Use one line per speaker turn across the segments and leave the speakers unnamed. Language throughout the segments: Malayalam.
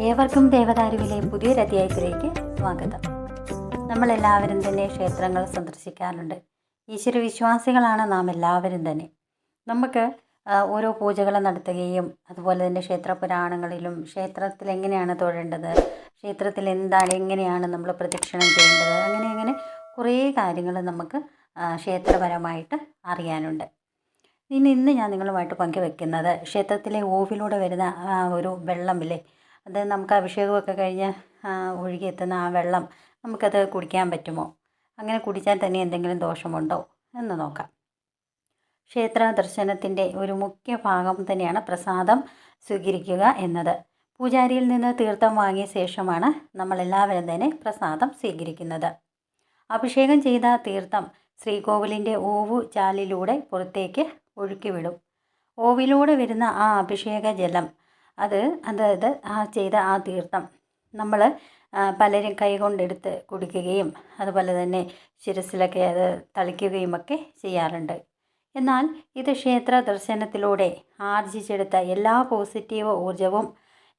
ഏവർക്കും ദേവദാരുവിലെ പുതിയൊരധ്യായത്തിലേക്ക് സ്വാഗതം. നമ്മളെല്ലാവരും തന്നെ ക്ഷേത്രങ്ങൾ സന്ദർശിക്കാറുണ്ട്. ഈശ്വര വിശ്വാസികളാണ് നാം എല്ലാവരും തന്നെ. നമുക്ക് ഓരോ പൂജകൾ നടത്തുകയും അതുപോലെ തന്നെ ക്ഷേത്ര പുരാണങ്ങളിലും ക്ഷേത്രത്തിൽ എങ്ങനെയാണ് തൊഴേണ്ടത്, ക്ഷേത്രത്തിൽ എന്താണ്, എങ്ങനെയാണ് നമ്മൾ പ്രദക്ഷിണം ചെയ്യേണ്ടത്, അങ്ങനെ കുറേ കാര്യങ്ങൾ നമുക്ക് ക്ഷേത്രപരമായിട്ട് അറിയാനുണ്ട്. ഇന്ന് ഞാൻ നിങ്ങളുമായിട്ട് പങ്കുവെക്കുന്നത് ക്ഷേത്രത്തിലെ ഓവിലൂടെ വരുന്ന ഒരു വെള്ളമില്ലേ, അത് നമുക്ക് അഭിഷേകമൊക്കെ കഴിഞ്ഞ് ഒഴുകിയെത്തുന്ന ആ വെള്ളം നമുക്കത് കുടിക്കാൻ പറ്റുമോ, അങ്ങനെ കുടിച്ചാൽ തന്നെ എന്തെങ്കിലും ദോഷമുണ്ടോ എന്ന് നോക്കാം. ക്ഷേത്ര ദർശനത്തിൻ്റെ ഒരു മുഖ്യ ഭാഗം തന്നെയാണ് പ്രസാദം സ്വീകരിക്കുക എന്നത്. പൂജാരിയിൽ നിന്ന് തീർത്ഥം വാങ്ങിയ ശേഷമാണ് നമ്മളെല്ലാവരും തന്നെ പ്രസാദം സ്വീകരിക്കുന്നത്. അഭിഷേകം ചെയ്ത തീർത്ഥം ശ്രീകോവിലിൻ്റെ ഓവു ചാലിലൂടെ പുറത്തേക്ക് ഒഴുക്കിവിടും. ഓവിലൂടെ വരുന്ന ആ അഭിഷേക ജലം അതായത് ചെയ്ത ആ തീർത്ഥം നമ്മൾ പലരും കൈകൊണ്ടെടുത്ത് കുടിക്കുകയും അതുപോലെ തന്നെ ശിരസിലൊക്കെ അത് തളിക്കുകയുമൊക്കെ ചെയ്യാറുണ്ട്. എന്നാൽ ഇത് ക്ഷേത്ര ദർശനത്തിലൂടെ ആർജിച്ചെടുത്ത എല്ലാ പോസിറ്റീവ് ഊർജവും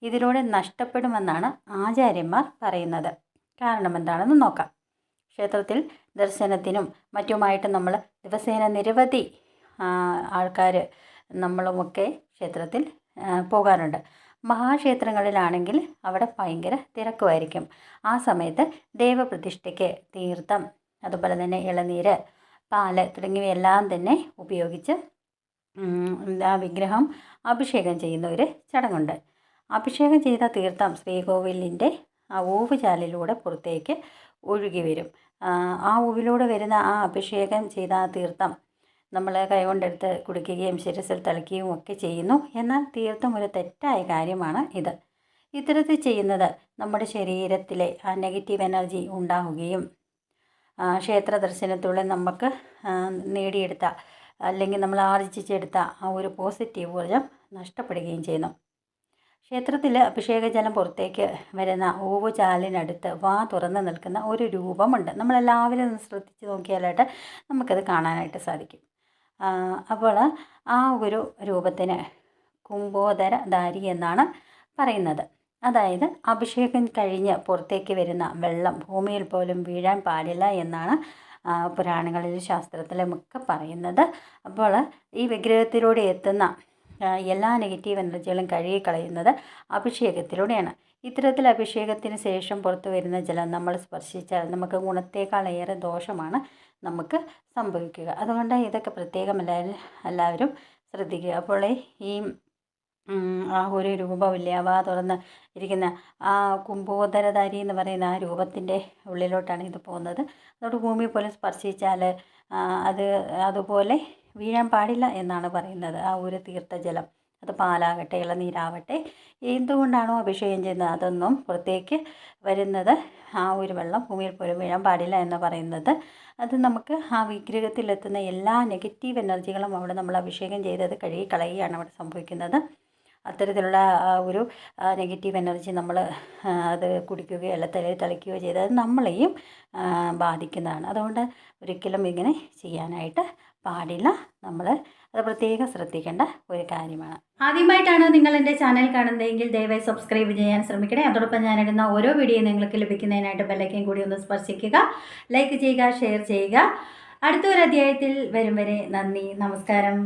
ഇതിലൂടെ നഷ്ടപ്പെടുമെന്നാണ് ആചാര്യന്മാർ പറയുന്നത്. കാരണം എന്താണെന്ന് നോക്കാം. ക്ഷേത്രത്തിൽ ദർശനത്തിനും മറ്റുമായിട്ട് നമ്മൾ ദിവസേന നിരവധി ആൾക്കാർ നമ്മളുമൊക്കെ ക്ഷേത്രത്തിൽ പോകാറുണ്ട്. മഹാക്ഷേത്രങ്ങളിലാണെങ്കിൽ അവിടെ ഭയങ്കര തിരക്കുമായിരിക്കും. ആ സമയത്ത് ദേവപ്രതിഷ്ഠയ്ക്ക് തീർത്ഥം, അതുപോലെ തന്നെ ഇളനീര്, പാല് തുടങ്ങിയവയെല്ലാം തന്നെ ഉപയോഗിച്ച് ആ വിഗ്രഹം അഭിഷേകം ചെയ്യുന്ന ഒരു ചടങ്ങുണ്ട്. അഭിഷേകം ചെയ്ത തീർത്ഥം ശ്രീകോവിലിൻ്റെ ആ ഓവുചാലിലൂടെ പുറത്തേക്ക് ഒഴുകി വരും. ആ ഓവിലൂടെ വരുന്ന ആ അഭിഷേകം ചെയ്ത ആ തീർത്ഥം നമ്മൾ കൈകൊണ്ടെടുത്ത് കുടിക്കുകയും ശിരസിൽ തളിക്കുകയും ഒക്കെ ചെയ്യുന്നു. എന്നാൽ തീർത്ഥം ഒരു തെറ്റായ കാര്യമാണ് ഇത്. ഇത്തരത്തിൽ ചെയ്യുന്നത് നമ്മുടെ ശരീരത്തിലെ ആ നെഗറ്റീവ് എനർജി ഉണ്ടാവുകയും ക്ഷേത്ര ദർശനത്തിലൂടെ നമുക്ക് നേടിയെടുത്ത അല്ലെങ്കിൽ നമ്മൾ ആർജിച്ചെടുത്ത ആ ഒരു പോസിറ്റീവ് ഊർജം നഷ്ടപ്പെടുകയും ചെയ്യുന്നു. ക്ഷേത്രത്തിൽ അഭിഷേകജലം പുറത്തേക്ക് വരുന്ന ഓവുചാലിനടുത്ത് വാ തുറന്ന് നിൽക്കുന്ന ഒരു രൂപമുണ്ട്. നമ്മളെല്ലാവരും ശ്രദ്ധിച്ച് നോക്കിയാലായിട്ട് നമുക്കത് കാണാനായിട്ട് സാധിക്കും. അപ്പോൾ ആ ഒരു രൂപത്തിന് കുംഭോദരധാരി എന്നാണ് പറയുന്നത്. അതായത് അഭിഷേകം കഴിഞ്ഞ് പുറത്തേക്ക് വരുന്ന വെള്ളം ഭൂമിയിൽ പോലും വീഴാൻ പാടില്ല എന്നാണ് പുരാണങ്ങളിലും ശാസ്ത്രത്തിലുമൊക്കെ പറയുന്നത്. അപ്പോൾ ഈ വിഗ്രഹത്തിലൂടെ എത്തുന്ന എല്ലാ നെഗറ്റീവ് എനർജികളും കഴുകിക്കളയുന്നത് അഭിഷേകത്തിലൂടെയാണ്. ഇത്തരത്തിൽ അഭിഷേകത്തിന് ശേഷം പുറത്തു വരുന്ന ജലം നമ്മൾ സ്പർശിച്ചാൽ നമുക്ക് ഗുണത്തേക്കാളേറെ ദോഷമാണ് നമുക്ക് സംഭവിക്കുക. അതുകൊണ്ട് ഇതൊക്കെ പ്രത്യേകം എല്ലാവരും ശ്രദ്ധിക്കുക. അപ്പോൾ ഈ ആ ഒരു രൂപമില്ലേ, വാ തുറന്ന് ഇരിക്കുന്ന ആ കുംഭോദരധാരി എന്ന് പറയുന്ന ആ രൂപത്തിൻ്റെ ഉള്ളിലോട്ടാണ് ഇത് പോകുന്നത്. അതോട് ഭൂമി പോലും സ്പർശിച്ചാൽ അതുപോലെ വീഴാൻ പാടില്ല എന്നാണ് പറയുന്നത്. ആ ഒരു തീർത്ഥജലം, അത് പാലാകട്ടെ ഇളനീരാവട്ടെ, എന്തുകൊണ്ടാണോ അഭിഷേകം ചെയ്യുന്നത് അതൊന്നും പുറത്തേക്ക് വരുന്നത് ആ ഒരു വെള്ളം ഭൂമിയിൽ പോലും വീഴാൻ പാടില്ല എന്ന് പറയുന്നത്. അത് നമുക്ക് ആ വിഗ്രഹത്തിലെത്തുന്ന എല്ലാ നെഗറ്റീവ് എനർജികളും അവിടെ നമ്മൾ അഭിഷേകം ചെയ്തത് കഴുകിക്കളയുകയാണ് അവിടെ സംഭവിക്കുന്നത്. അത്തരത്തിലുള്ള ഒരു നെഗറ്റീവ് എനർജി നമ്മൾ അത് കുടിക്കുകയോ അല്ല തളിക്കുകയോ ചെയ്താൽ നമ്മളെയും ബാധിക്കുന്നതാണ്. അതുകൊണ്ട് ഒരിക്കലും ഇങ്ങനെ ചെയ്യാനായിട്ട് പാടില്ല. നമ്മൾ അത് പ്രത്യേകം ശ്രദ്ധിക്കേണ്ട ഒരു കാര്യമാണ്. ആദ്യമായിട്ടാണ് നിങ്ങൾ എൻ്റെ ചാനൽ കാണുന്നതെങ്കിൽ ദയവായി സബ്സ്ക്രൈബ് ചെയ്യാൻ ശ്രമിക്കണേ. അതോടൊപ്പം ഞാനിടുന്ന ഓരോ വീഡിയോ നിങ്ങൾക്ക് ലഭിക്കുന്നതിനായിട്ട് ബെല്ലൈക്കൻ കൂടി ഒന്ന് സ്പർശിക്കുക, ലൈക്ക് ചെയ്യുക, ഷെയർ ചെയ്യുക. അടുത്തൊരു അധ്യായത്തിൽ വരും വരെ നന്ദി, നമസ്കാരം.